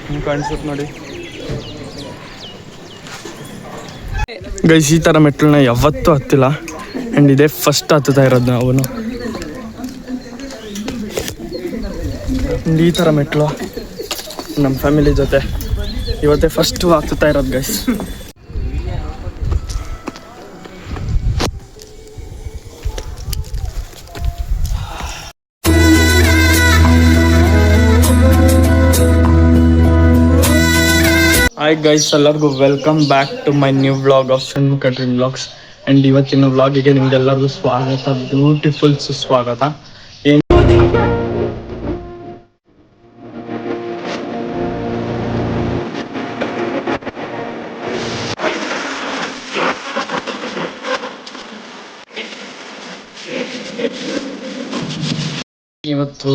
ಹಿಂಗೆ ಕಾಣಿಸುತ್ತೆ ನೋಡಿ ಗೈಸ್. ಈ ಥರ ಮೆಟ್ಲನ್ನ ಯಾವತ್ತೂ ಹತ್ತಿಲ್ಲ ಆ್ಯಂಡ್ ಇದೇ ಫಸ್ಟ್ ಹತ್ತುತ್ತಾ ಇರೋದು ನಾವು. ಈ ಥರ ಮೆಟ್ಲು ನಮ್ಮ ಫ್ಯಾಮಿಲಿ ಜೊತೆ ಇವತ್ತೇ ಫಸ್ಟು ಹತ್ತುತ್ತಾ ಇರೋದು ಗೈಸ್. ಹಾಯ್ ಗೈಸ್, ಎಲ್ಲರಿಗೂ welcome back to my new vlog of Shanmukha dream vlogs. And ಇವತ್ತಿನ ವ್ಲಾಗಿಗೆ ನಿಮ್ಗೆಲ್ಲರಿಗೂ ಸ್ವಾಗತ, ಬ್ಯೂಟಿಫುಲ್ ಸುಸ್ವಾಗತ. ಇವತ್ತು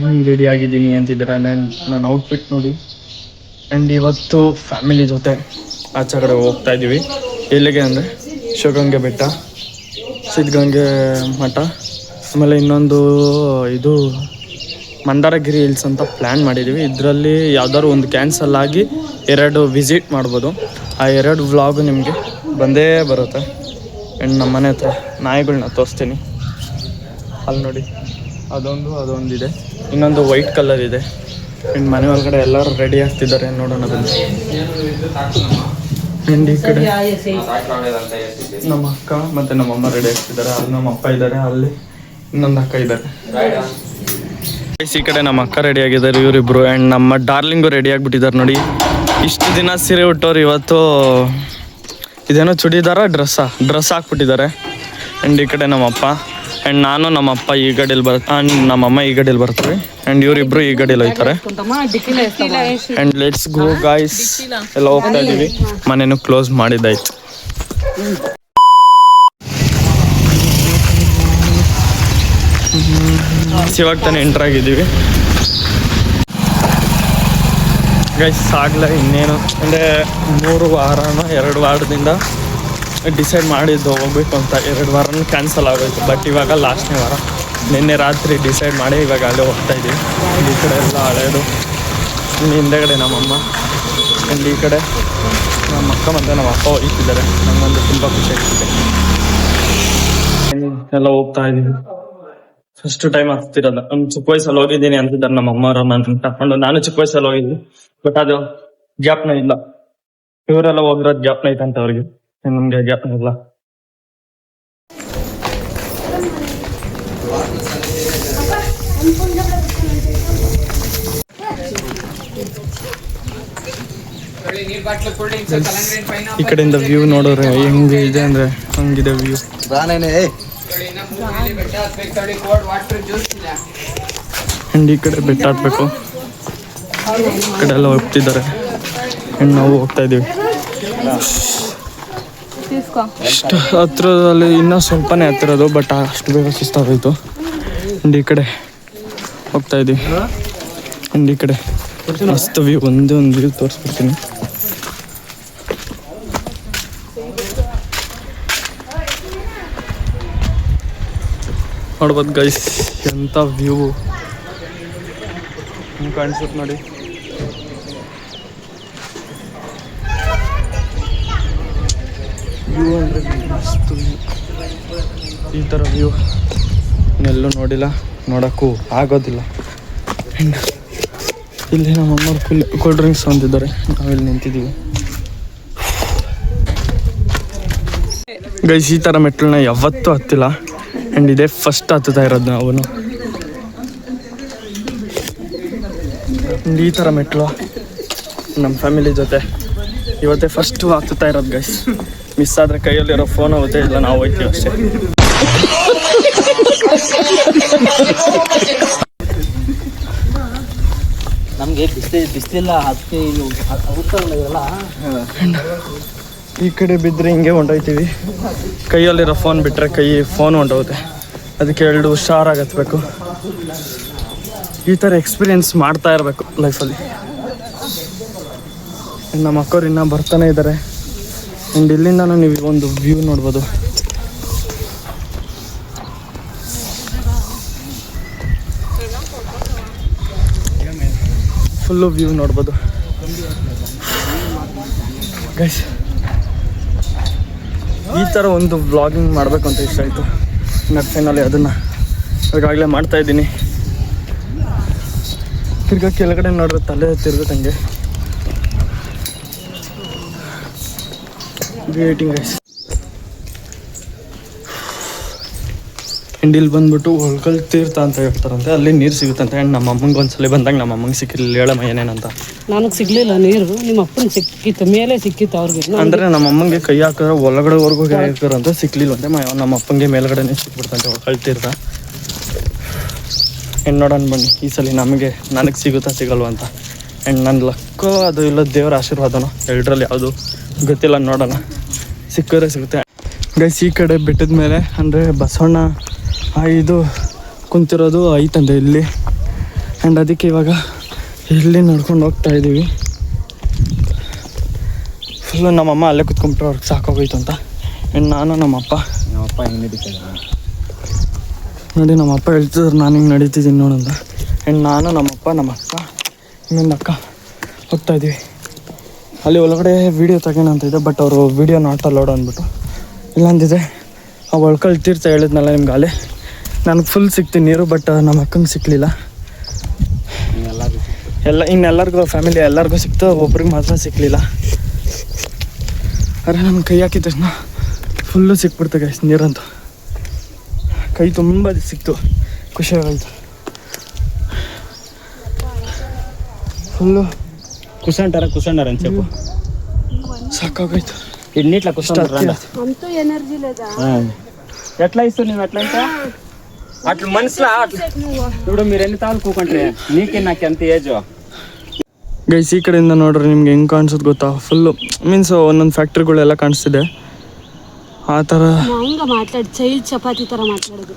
ಹೆಂಗೆ ರೆಡಿ ಆಗಿದ್ದೀನಿ ಅಂತಿದ್ರೆ ನನ್ನ ಔಟ್ಫಿಟ್ ನೋಡಿ. ಆ್ಯಂಡ್ ಇವತ್ತು ಫ್ಯಾಮಿಲಿ ಜೊತೆ ಆಚೆ ಕಡೆ ಹೋಗ್ತಾ ಇದ್ದೀವಿ. ಎಲ್ಲಿಗೆ ಅಂದರೆ ಶಿವಗಂಗೆ ಬೆಟ್ಟ, ಸಿದ್ಧಗಂಗೆ ಮಠ, ಆಮೇಲೆ ಇನ್ನೊಂದು ಇದು ಮಂದಾರಗಿರಿ ಹಿಲ್ಸ್ ಅಂತ ಪ್ಲ್ಯಾನ್ ಮಾಡಿದ್ದೀವಿ. ಇದರಲ್ಲಿ ಯಾವ್ದಾದ್ರು ಒಂದು ಕ್ಯಾನ್ಸಲ್ ಆಗಿ 2 ವಿಸಿಟ್ ಮಾಡ್ಬೋದು. ಆ 2 ವ್ಲಾಗು ನಿಮಗೆ ಬಂದೇ ಬರುತ್ತೆ. ಆ್ಯಂಡ್ ನಮ್ಮ ಮನೆ ಹತ್ರ ನಾಯಿಗಳನ್ನ ತೋರಿಸ್ತೀನಿ. ಅಲ್ಲಿ ನೋಡಿ, ಅದೊಂದಿದೆ, ಇನ್ನೊಂದು ವೈಟ್ ಕಲರ್ ಇದೆ. ಆ್ಯಂಡ್ ಮನೆ ಒಳಗಡೆ ಎಲ್ಲರೂ ರೆಡಿ ಆಗ್ತಿದ್ದಾರೆ, ನೋಡೋಣ ಬನ್ನಿ. ಆ್ಯಂಡ್ ಈ ಕಡೆ ನಮ್ಮ ಅಕ್ಕ ಮತ್ತು ನಮ್ಮಮ್ಮ ರೆಡಿ ಆಗ್ತಿದ್ದಾರೆ. ಅಲ್ಲಿ ನಮ್ಮ ಅಪ್ಪ ಇದ್ದಾರೆ, ಅಲ್ಲಿ ಇನ್ನೊಂದು ಅಕ್ಕ ಇದ್ದಾರೆ. ಈ ಕಡೆ ನಮ್ಮ ಅಕ್ಕ ರೆಡಿ ಆಗಿದ್ದಾರೆ, ಇವರಿಬ್ರು. ಆ್ಯಂಡ್ ನಮ್ಮ ಡಾರ್ಲಿಂಗು ರೆಡಿ ಆಗಿಬಿಟ್ಟಿದ್ದಾರೆ ನೋಡಿ. ಇಷ್ಟು ದಿನ ಸೀರೆ ಉಟ್ಟವ್ರು ಇವತ್ತು ಇದೇನೋ ಚೂಡಿದಾರ ಡ್ರೆಸ್ ಹಾಕ್ಬಿಟ್ಟಿದ್ದಾರೆ. ಆ್ಯಂಡ್ ಈ ಕಡೆ ನಮ್ಮಪ್ಪ ಆ್ಯಂಡ್ ನಾನು ನಮ್ಮಪ್ಪ ಈ ಗಡಿಯಲ್ಲಿ ಆ್ಯಂಡ್ ನಮ್ಮಮ್ಮ ಈ ಗಡಿಯಲ್ಲಿ ಬರ್ತೀವಿ. ಆ್ಯಂಡ್ ಇವರಿಬ್ರು ಈ ಗಡಿಯಲ್ಲಿ ಹೋಗ್ತಾರೆ. And let's go guys. ಎಲ್ಲ ಹೋಗ್ತಾ ಇದ್ದೀವಿ. ಮನೇನು ಕ್ಲೋಸ್ ಮಾಡಿದ್ದಾಯ್ತು. ಇವಾಗ ತಾನೇ ಎಂಟರ್ ಆಗಿದ್ದೀವಿ ಗೈಸ್. ಆಗಲೇ ಇನ್ನೇನು ಅಂದರೆ 3 ವಾರನೋ 2 ವಾರದಿಂದ ಡಿಸೈಡ್ ಮಾಡಿದ್ದು ಹೋಗ್ಬೇಕು ಅಂತ. 2 ವಾರನೂ ಕ್ಯಾನ್ಸಲ್ ಆಗೋಯ್ತು. ಬಟ್ ಇವಾಗ ಲಾಸ್ಟ್ನೇ ವಾರ, ನಿನ್ನೆ ರಾತ್ರಿ ಡಿಸೈಡ್ ಮಾಡಿ ಇವಾಗ ಅಲ್ಲೇ ಹೋಗ್ತಾಯಿದ್ದೀವಿ. ಈ ಕಡೆ ಎಲ್ಲ ಹಳೇದು, ಹಿಂದೆಗಡೆ ನಮ್ಮಮ್ಮ, ಆ್ಯಂಡ್ ಈ ಕಡೆ ನಮ್ಮ ಅಕ್ಕ ಮತ್ತು ನಮ್ಮ ಅಪ್ಪ ಹೋಗ್ತಿದ್ದಾರೆ. ನಮಗೊಂದು ತುಂಬ ಖುಷಿ ಆಗ್ತಿದೆ. ಎಲ್ಲ ಹೋಗ್ತಾ ಇದ್ದೀವಿ. ಫಸ್ಟ್ ಟೈಮ್ ಆಗ್ತಿರೋದು. ನಮ್ಮ ಚಿಕ್ಕ ವಯಸ್ಸಲ್ಲಿ ಹೋಗಿದ್ದೀನಿ ಅಂತಿದ್ದಾರೆ ನಮ್ಮಮ್ಮವ್ರು. ನನ್ನ ಕರ್ಕೊಂಡು ನಾನು ಚಿಕ್ಕ ವಯಸ್ಸಲ್ಲಿ ಹೋಗಿದ್ವಿ. ಬಟ್ ಅದು ಗ್ಯಾಪ್ನ ಇಲ್ಲ. ಇವರೆಲ್ಲ ಹೋಗಿರೋದು ಗ್ಯಾಪ್ನ ಐತಂತ ಅವ್ರಿಗೆ, ನಮಗೆ ಗ್ಯಾಪ್ನ ಇಲ್ಲ. ಈ ಕಡೆಯಿಂದ ವ್ಯೂ ನೋಡೋರೆ ಹೆಂಗೆ ಇದೆ ಅಂದರೆ ಹಂಗಿದೆ ವ್ಯೂ. ಆ್ಯಂಡ್ ಈ ಕಡೆ ಬೆಟ್ಟ ಹತ್ಬೇಕು. ಈ ಕಡೆ ಎಲ್ಲ ಹೋಗ್ತಿದ್ದಾರೆ ಆ್ಯಂಡ್ ನಾವು ಹೋಗ್ತಾ ಇದ್ದೀವಿ. ಇಷ್ಟು ಹತ್ರದಲ್ಲಿ ಇನ್ನೂ ಸ್ವಲ್ಪನೇ ಹತ್ತಿರೋದು, ಬಟ್ ಅಷ್ಟು ಬೇಗ ಸುಸ್ತಾಗೋಯ್ತು. ಆ್ಯಂಡ್ ಈ ಕಡೆ ಹೋಗ್ತಾ ಇದ್ದೀವಿ. ಆ್ಯಂಡ್ ಈ ಕಡೆ ಮಸ್ತ್ ವ್ಯೂ, ಒಂದು ವ್ಯೂ ತೋರಿಸ್ಬಿಡ್ತೀನಿ. ನೋಡ್ಬೋದು ಗೈಸ್, ಎಂಥ ವ್ಯೂ ಕಾಣಿಸುತ್ತೆ ನೋಡಿ. ವ್ಯೂ ಅಂದರೆ ಮಸ್ತ್ ವ್ಯೂ. ಈ ಥರ ವ್ಯೂ ಇನ್ನೆಲ್ಲೂ ನೋಡಿಲ್ಲ, ನೋಡೋಕ್ಕೂ ಆಗೋದಿಲ್ಲ. ಆ್ಯಂಡ್ ಇಲ್ಲಿ ನಮ್ಮಮ್ಮ ಕೂಲ್ ಡ್ರಿಂಕ್ಸ್ ಹೊಂದಿದ್ದಾರೆ, ನಾವಿಲ್ಲಿ ನಿಂತಿದ್ದೀವಿ. ಗೈಸ್, ಈ ಥರ ಮೆಟ್ಲನ್ನ ಯಾವತ್ತೂ ಹತ್ತಿಲ್ಲ ಆ್ಯಂಡ್ ಇದೇ ಫಸ್ಟ್ ಹತ್ತುತ್ತಾ ಇರೋದು ನಾವು. ಈ ಥರ ಮೆಟ್ಲು ನಮ್ಮ ಫ್ಯಾಮಿಲಿ ಜೊತೆ ಇವತ್ತೇ ಫಸ್ಟು ಹತ್ತುತ್ತಾ ಇರೋದು ಗೈಸ್. ಮಿಸ್ ಆದರೆ ಕೈಯಲ್ಲಿರೋ ಫೋನ್ ಹೋಗುತ್ತೆ, ಇಲ್ಲ ನಾವು ಹೋಗ್ತೀವಿ ಅಷ್ಟೇ. ನಮಗೆ ಬಿಸಿಲಿಲ್ಲ, ಅದಕ್ಕೆ ಈ ಕಡೆ ಬಿದ್ದರೆ ಹಿಂಗೆ ಹೊಂಟೋಯ್ತೀವಿ. ಕೈಯಲ್ಲಿರೋ ಫೋನ್ ಬಿಟ್ಟರೆ ಫೋನ್ ಹೊಂಟೋಗುತ್ತೆ. ಅದಕ್ಕೆ 2 ಹುಷಾರಾಗಿ ಹತ್ಬೇಕು. ಈ ಥರ ಎಕ್ಸ್ಪೀರಿಯೆನ್ಸ್ ಮಾಡ್ತಾ ಇರಬೇಕು ಲೈಫಲ್ಲಿ. ನಮ್ಮ ಅಕ್ಕವ್ರು ಇನ್ನೂ ಬರ್ತಾನೆ ಇದ್ದಾರೆ. ಆ್ಯಂಡ್ ಇಲ್ಲಿಂದ ನೀವು ಒಂದು ವ್ಯೂ ನೋಡ್ಬೋದು. ಫುಲ್ಲು ವ್ಯೂ ನೋಡ್ಬೋದು. ಗೈಸ್ ಈ ಥರ ಒಂದು ವ್ಲಾಗಿಂಗ್ ಮಾಡಬೇಕು ಅಂತ ಇಷ್ಟ ಆಯಿತು. ನೆಕ್ಸ್ಟ್ ಫೈನಲಿ ಅದನ್ನು ಈಗಾಗಲೇ ಮಾಡ್ತಾಯಿದ್ದೀನಿ. ತಿರ್ಗಾ ಕೆಳಗಡೆ ನೋಡ್ರೆ ತಲೆ ತಿರ್ಗುತ್ತಂಗೆ ವೇಟಿಂಗ್ ಗೈಸ್. ಆ್ಯಂಡ್ ಇಲ್ಲಿ ಬಂದ್ಬಿಟ್ಟು ಹೊಳ್ಕಲ್ ತೀರ್ಥ ಅಂತ ಹೇಳ್ತಾರಂತೆ, ಅಲ್ಲಿ ನೀರು ಸಿಗುತ್ತಂತೆ. ಆ್ಯಂಡ್ ನಮ್ಮ ಅಮ್ಮಂಗೆ ಒಂದ್ಸಲ ಬಂದಾಗ ನಮ್ಮ ಅಮ್ಮಂಗೆ ಸಿಕ್ಕಿರಲಿಲ್ಲ, ಹೇಳಮ್ಮ ಏನೇನಂತ. ನನಗೆ ಸಿಗ್ಲಿಲ್ಲ ನೀರು, ನಿಮ್ಮ ಅಪ್ಪನ ಸಿಕ್ಕಿತ್ತು, ಮೇಲೆ ಸಿಕ್ಕಿತ್ತು ಅವ್ರಿಗೆ. ಅಂದರೆ ನಮ್ಮ ಅಮ್ಮಂಗೆ ಕೈ ಹಾಕಿದ್ರೆ ಒಳಗಡೆವರೆಗೂ ಕೈ ಹಾಕಿರಂತ ಸಿಕ್ಲಿಲ್ಲಂತೆ. ನಮ್ಮ ಅಪ್ಪಂಗೆ ಮೇಲ್ಗಡೆನೇ ಸಿಕ್ಬಿಡ್ತಂತೆ ಹೊಳ್ಕಲ್ ತೀರ್ಥ. ಆ್ಯಂಡ್ ನೋಡೋಣ ಬನ್ನಿ ಈ ಸಲ ನನಗೆ ಸಿಗುತ್ತಾ ಸಿಗಲ್ವ ಅಂತ. ಆ್ಯಂಡ್ ನನ್ನ ಲಕ್ಕೋ ಅದು ಇಲ್ಲ ದೇವರ ಆಶೀರ್ವಾದನೋ ಎರಡರಲ್ಲಿ ಯಾವುದು ಗೊತ್ತಿಲ್ಲ, ನೋಡೋಣ. ಸಿಕ್ಕಿದ್ರೆ ಸಿಗುತ್ತೆ ಗೈಸ್. ಈ ಕಡೆ ಬೆಟ್ಟದ ಮೇಲೆ ಅಂದರೆ ಬಸವಣ್ಣ ಇದು ಕುಂತಿರೋದು ಐತಂತೆ ಇಲ್ಲಿ. ಆ್ಯಂಡ್ ಅದಕ್ಕೆ ಇವಾಗ ಇಲ್ಲಿ ನಡ್ಕೊಂಡು ಹೋಗ್ತಾ ಇದ್ದೀವಿ. ಫುಲ್ಲು ನಮ್ಮಮ್ಮ ಅಲ್ಲೇ ಕುತ್ಕೊಂಡ್ಬಿಟ್ರೆ ಅವ್ರಿಗೆ ಸಾಕಾಗೋಯ್ತು ಅಂತ. ಆ್ಯಂಡ್ ನಾನು ನಮ್ಮಪ್ಪ ಹೆಂಗೆ ನಡೀತದೆ ನೋಡಿ, ನಮ್ಮಪ್ಪ ಹೇಳ್ತಿದ್ರು ನಾನು ಹಿಂಗೆ ನಡೀತಿದ್ದೀನಿ ನೋಡಂತ. ಆ್ಯಂಡ್ ನಾನು ನಮ್ಮಪ್ಪ ನಮ್ಮ ಅಕ್ಕ ಇನ್ನೊಂದು ಅಕ್ಕ ಹೋಗ್ತಾಯಿದ್ದೀವಿ. ಅಲ್ಲಿ ಒಳಗಡೆ ವೀಡಿಯೋ ತಗೋಣ ಅಂತ ಇದೆ, ಬಟ್ ಅವರು ವೀಡಿಯೋ ನಾಟ್ ಅಲೌಡ್ ಅಂದ್ಬಿಟ್ಟು ಇಲ್ಲ ಅಂದಿದೆ. ಆ ಒಳ್ಕಲ್ ತೀರ್ಥ ಹೇಳಿದ್ನಲ್ಲ ನಿಮ್ಗೆ ಅಲ್ಲೇ, ನನಗೆ ಫುಲ್ ಸಿಕ್ತೀನಿ ನೀರು, ಬಟ್ ನಮ್ಮ ಅಕ್ಕಂಗೆ ಸಿಕ್ಕಲಿಲ್ಲ. ಇನ್ನೆಲ್ಲರಿಗೂ ಫ್ಯಾಮಿಲಿ ಎಲ್ಲರಿಗೂ ಸಿಕ್ತು, ಒಬ್ರಿಗೆ ಮಾತ್ರ ಸಿಕ್ಕಲಿಲ್ಲ. ಅರೆ ನನ್ನ ಕೈ ಹಾಕಿದ ತಕ್ಷಣ ಫುಲ್ಲು ಸಿಕ್ಬಿಡ್ತು ಗೈಸ್ ನೀರಂತೂ. ಕೈ ತುಂಬ ಸಿಕ್ತು, ಖುಷಿಯಾಗಾಯ್ತು. ಫುಲ್ಲು కుసంటారా అని చెప్పు. సాకాగైతే ఎన్నిట్లా కుసంటారా అంతా ఎనర్జీ లేదా ఎట్లా ఇస్తావు నువ్వు ఎట్లా ఇంకా అట్లా మనసులో ఇప్పుడు మీరు ఎన్ని తాళ్ళు కూకుంಟ್ರೆ నీకే నాకు ఎంత ఏజ్ ಗೈಸ್. ಈ ಕಡೆಯಿಂದ ನೋಡ್ರಿ ನಿಮ್ಗೆ ಹೆಂಗೆ ಕಾಣಿಸುತ್ತೆ ಗೊತ್ತಾ, ಫುಲ್ಲು ಮೀನ್ಸ್ ಒಂದೊಂದು ಫ್ಯಾಕ್ಟ್ರಿಗಳೆಲ್ಲ ಕಾಣಿಸ್ತಿದೆ ಆ ಥರ. ಹಂಗ ಮಾತಾಡಿ ಚೈಲ್ಡ್ ಚಪಾತಿ ಥರ ಮಾತಾಡೋದು.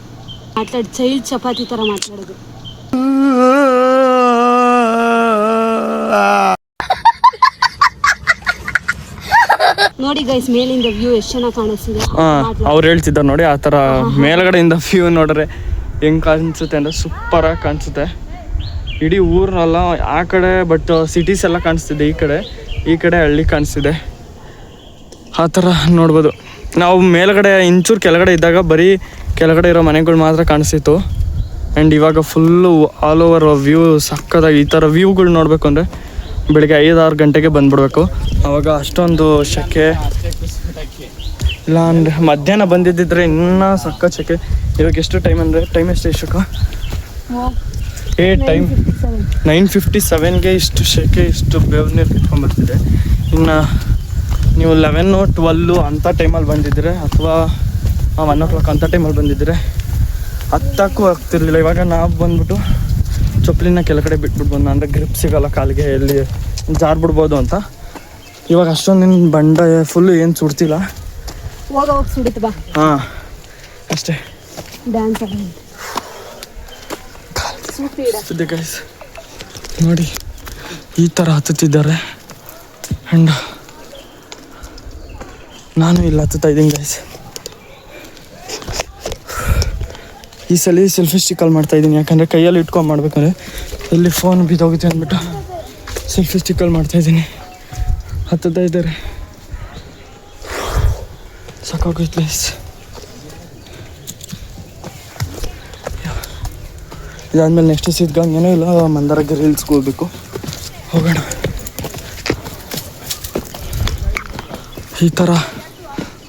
ನೋಡಿ ಗೈಸ್, ಮೇಲಿಂದ ವ್ಯೂ ಎಷ್ಟು ಚೆನ್ನಾಗಿ ಕಾಣಿಸ್ತಿದೆ. ಅವ್ರು ಹೇಳ್ತಿದ್ದಾರೆ ನೋಡಿ, ಆ ಥರ ಮೇಲ್ಗಡೆಯಿಂದ ವ್ಯೂ ನೋಡ್ರೆ ಹೆಂಗೆ ಕಾಣಿಸುತ್ತೆ ಅಂದರೆ ಸೂಪರಾಗಿ ಕಾಣಿಸುತ್ತೆ. ಇಡೀ ಊರನ್ನೆಲ್ಲ ಆ ಕಡೆ, ಬಟ್ ಸಿಟೀಸ್ ಎಲ್ಲ ಕಾಣಿಸ್ತಿದೆ ಈ ಕಡೆ ಹಳ್ಳಿ ಕಾಣಿಸ್ತಿದೆ. ಆ ಥರ ನೋಡ್ಬೋದು. ನಾವು ಮೇಲ್ಗಡೆ ಇಂಚೂರು ಕೆಳಗಡೆ ಇದ್ದಾಗ ಬರೀ ಕೆಳಗಡೆ ಇರೋ ಮನೆಗಳು ಮಾತ್ರ ಕಾಣಿಸ್ತಿತ್ತು. ಆ್ಯಂಡ್ ಇವಾಗ ಫುಲ್ಲು ಆಲ್ ಓವರ್ ವ್ಯೂ ಸಕ್ಕತ್ತಾಗಿ. ಈ ಥರ ವ್ಯೂಗಳು ನೋಡಬೇಕು ಅಂದರೆ ಬೆಳಿಗ್ಗೆ 5-6 ಗಂಟೆಗೆ ಬಂದುಬಿಡ್ಬೇಕು, ಆವಾಗ ಅಷ್ಟೊಂದು ಸೆಕೆ ಇಲ್ಲ. ಅಂದರೆ ಮಧ್ಯಾಹ್ನ ಬಂದಿದ್ದಿದ್ರೆ ಇನ್ನೂ ಸಕ್ಕ ಸೆಕೆ. ಇವಾಗ ಎಷ್ಟು ಟೈಮ್ ಅಂದರೆ ಟೈಮ್ ಎಷ್ಟು ಇಷ್ಟಕ್ಕ 9:57ಗೆ ಇಷ್ಟು ಸೆಕೆ, ಇಷ್ಟು ಬೇವು ನೀರು ಕಿತ್ಕೊಂಡ್ಬರ್ತಿದೆ. ಇನ್ನು ನೀವು 11-12 ಅಂಥ ಟೈಮಲ್ಲಿ ಬಂದಿದ್ದರೆ, ಅಥವಾ 1 o'clock ಅಂಥ ಟೈಮಲ್ಲಿ ಬಂದಿದ್ದರೆ ಹತ್ತಕ್ಕೂ ಆಗ್ತಿರ್ಲಿಲ್ಲ. ಇವಾಗ ನಾವು ಬಂದ್ಬಿಟ್ಟು ಚಪ್ಪಲಿನ ಕೆಳಗಡೆ ಬಿಟ್ಬಿಟ್ಟು ಬಂದು, ಅಂದರೆ ಗ್ರಿಪ್ ಸಿಗೋಲ್ಲ ಕಾಲಿಗೆ, ಎಲ್ಲಿ ಜಾರ್ಬಿಡ್ಬೋದು ಅಂತ. ಇವಾಗ ಅಷ್ಟೊಂದಿನ ಬಂಡ ಫುಲ್ಲು ಏನು ಸುಡ್ತಿಲ್ಲ. ಹಾಂ ಅಷ್ಟೇ. ಗೈಸ್ ನೋಡಿ ಈ ಥರ ಹತ್ತುತ್ತಿದ್ದಾರೆ. ಆ್ಯಂಡ್ ನಾನು ಇಲ್ಲಿ ಹತ್ತುತ್ತಾ ಇದ್ದೀನಿ ಗೈಸ್. ಈ ಸಲ ಸೆಲ್ಫಿ ಸ್ಟಿಕ್ಕಲ್ಲಿ ಮಾಡ್ತಾಯಿದ್ದೀನಿ, ಯಾಕಂದರೆ ಕೈಯಲ್ಲಿ ಇಟ್ಕೊಂಡು ಮಾಡ್ಬೇಕಂದ್ರೆ ಇಲ್ಲಿ ಫೋನ್ ಬಿದ್ದೋಗುತ್ತೆ ಅಂದ್ಬಿಟ್ಟು ಸೆಲ್ಫಿ ಸ್ಟಿಕ್ಕಲ್ಲಿ ಮಾಡ್ತಾಯಿದ್ದೀನಿ. ಹತ್ತುತ್ತಾ ಇದ್ದಾರೆ, ಸಾಕಾಗೋಯ್ತು ಪ್ಲೇಸ್. ಇದಾದ್ಮೇಲೆ ನೆಕ್ಸ್ಟ್ ಸಿದ್ಧಗಂಗೆನೋ ಇಲ್ಲ ಮಂದಾರಗಿರಿ ಹಿಲ್ಸ್ಗೆ ಹೋಗ್ಬೇಕು, ಹೋಗೋಣ. ಈ ಥರ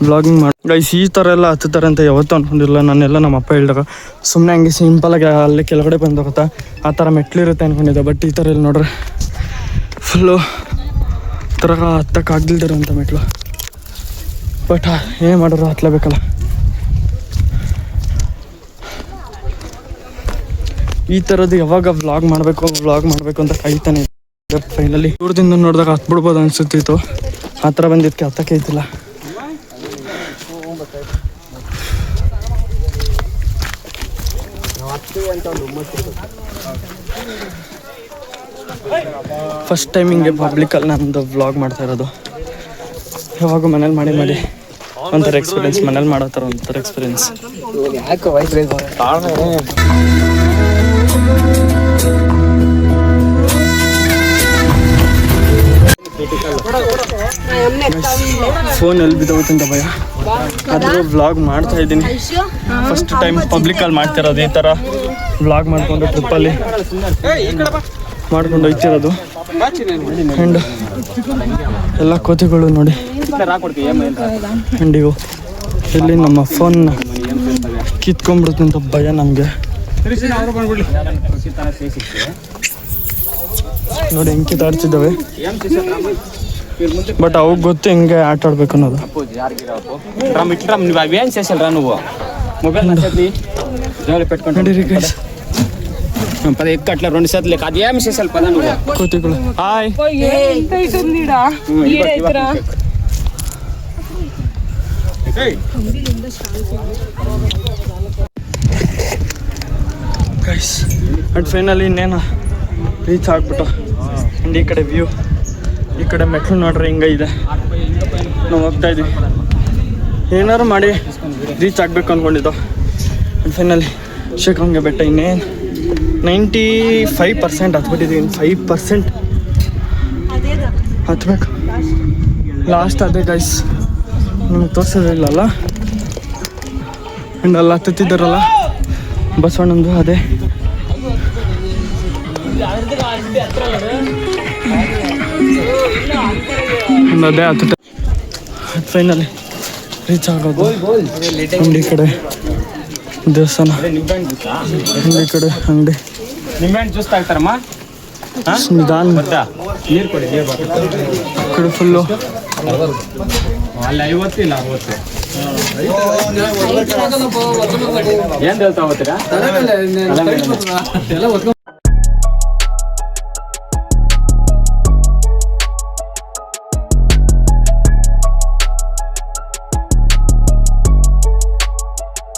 ವ್ಲಾಗಿಂಗ್ ಮಾಡಿ ಗೈಸ್. ಈ ಥರ ಎಲ್ಲ ಹತ್ತುತ್ತಾರೆ ಅಂತ ಯಾವತ್ತೂ ಅಂದ್ಕೊಂಡಿರಲಿಲ್ಲ ನಾನೆಲ್ಲ. ನಮ್ಮ ಅಪ್ಪ ಹೇಳಿದಾಗ ಸುಮ್ಮನೆ ಹಂಗೆ ಸಿಂಪಲಾಗಿ ಅಲ್ಲಿ ಕೆಳಗಡೆ ಬಂದೋಗುತ್ತಾ ಆ ಥರ ಮೆಟ್ಲಿರುತ್ತೆ ಅಂದ್ಕೊಂಡಿದ್ದೆ. ಬಟ್ ಈ ಥರ ಇಲ್ಲಿ ನೋಡ್ರೆ ಫುಲ್ಲು ಥರ ಹತ್ತಕ್ಕಾಗ್ದಿಲ್ದಿರೋಂಥ ಮೆಟ್ಲು. ಬಟ್ ಏನು ಮಾಡೋರು ಹತ್ತಲೇಬೇಕಲ್ಲ. ಈ ಥರದ್ದು ಯಾವಾಗ ವ್ಲಾಗ್ ಮಾಡಬೇಕು ಅಂತ ಕಾಯ್ತಾನೆ. ಫೈನಲಿ ದೂರದಿಂದ ನೋಡಿದಾಗ ಹತ್ಬಿಡ್ಬೋದು ಅನಿಸುತ್ತಿತ್ತು, ಆ ಥರ ಬಂದಿದ್ದಕ್ಕೆ ಹತ್ತಕ್ಕೆ ಐತಿಲ್ಲ. ಫಸ್ಟ್ ಟೈಮ್ ಹಿಂಗೆ ಪಬ್ಲಿಕಲ್ಲಿ ನಂದು ವ್ಲಾಗ್ ಮಾಡ್ತಾ ಇರೋದು. ಯಾವಾಗ ಮನೇಲಿ ಮಾಡಿ ಒಂಥರ ಎಕ್ಸ್ಪೀರಿಯನ್ಸ್, ಮನೇಲಿ ಮಾಡೋ ಥರ ಒಂಥರ ಎಕ್ಸ್ಪೀರಿಯನ್ಸ್. ಫೋನ್ ಎಲ್ಲಿ ಬಿದ್ದೋಗುತ್ತಂತ ಭಯ. ಆದರೂ ವ್ಲಾಗ್ ಮಾಡ್ತಾ ಇದ್ದೀನಿ. ಫಸ್ಟ್ ಟೈಮ್ ಪಬ್ಲಿಕಲ್ಲಿ ಮಾಡ್ತಿರೋದು, ಈ ಥರ ವ್ಲಾಗ್ ಮಾಡಿಕೊಂಡು ಟ್ರಿಪ್ಪಲ್ಲಿ ಮಾಡ್ಕೊಂಡು ಹೋಗ್ತಿರೋದು. ಆ್ಯಂಡ್ ಎಲ್ಲ ಕೋತಿಗಳು ನೋಡಿ. ಆ್ಯಂಡ್ ಇವು ಇಲ್ಲಿ ನಮ್ಮ ಫೋನ್ನ ಕಿತ್ಕೊಂಡ್ಬಿಡುತ್ತಂತ ಭಯ ನಮಗೆ. ನೋಡಿ ಹೆಂಗೆ ಕಿತ್ತಾಡ್ತಿದ್ದಾವೆ. ಬಟ್ ಅವಾಗ ಗೊತ್ತು ಹೆಂಗೆ ಆಟ ಆಡ್ಬೇಕು ಅನ್ನೋದು. నువ్వేం చేసారా నువ్వు మొబైల్ పెట్టుకుంటా ನಡೀರಿ ಗೈಸ್, పద ఎక్కువ అట్లా 2 సార్లు అది ఏం చేసాలి పద నువ్వు ಕೋತಿಗಳು. ಹಾಯ್ ಗೈಸ್, ಅಂಡ್ ಫೈನಲಿ ಇನ್ನೇನು ರೀಚ್ ಆಗ್ಬಿಟ್ಟು. ಅಂಡ್ ಈ ಕಡೆ ವ್ಯೂ, ಈ ಕಡೆ ಮೆಟ್ಲು ನೋಡ್ರಿ ಹಿಂಗೆ ಇದೆ. ನಾವು ಹೋಗ್ತಾ ಇದ್ವಿ, ಏನಾರು ಮಾಡಿ ರೀಚ್ ಆಗಬೇಕು ಅಂದ್ಕೊಂಡಿದ್ದು. ಅಂಡ್ ಫೈನಲಿ ಶ್ರೀಗಂಗೆ ಬೆಟ್ಟ ಇನ್ನೇನು 95% ಹತ್ಬಿಟ್ಟಿದ್ದೀವಿ. 5% ಹತ್ಬೇಕು. ಲಾಸ್ಟ್ ಅದೇ ಗೈಸ್, ನಿಮ್ಗೆ ತೋರಿಸೋದಿಲ್ಲಲ್ಲ. ಆ್ಯಂಡ್ ಅಲ್ಲಿ ಹತ್ತುತ್ತಿದ್ದಾರಲ್ಲ ಬಸವಣ್ಣಂದು, ಅದೇ ಅದೇ ಹತ್ತು. ಫೈನಲಿ ರೀಚ್ ಆಗೋದು. ಅಂಗಡಿ ಕಡೆ ದೇವಸ್ಥಾನ, ಅಂಗಡಿ ಕಡೆ ಅಂಗಡಿ, నిమ్మని చూస్తా ఇస్తారమ్మా ನಿಧಾನ. ನೀರು ಕೊಡಿ, ನೀರು ಈ ಕಡೆ ಫುಲ್ಲು ಅಲ್ಲಿ 50 ಇಲ್ಲ 60. ಏನ್ ಹೇಳ್ತಾ ಹೋಗ್ತೀರಾ?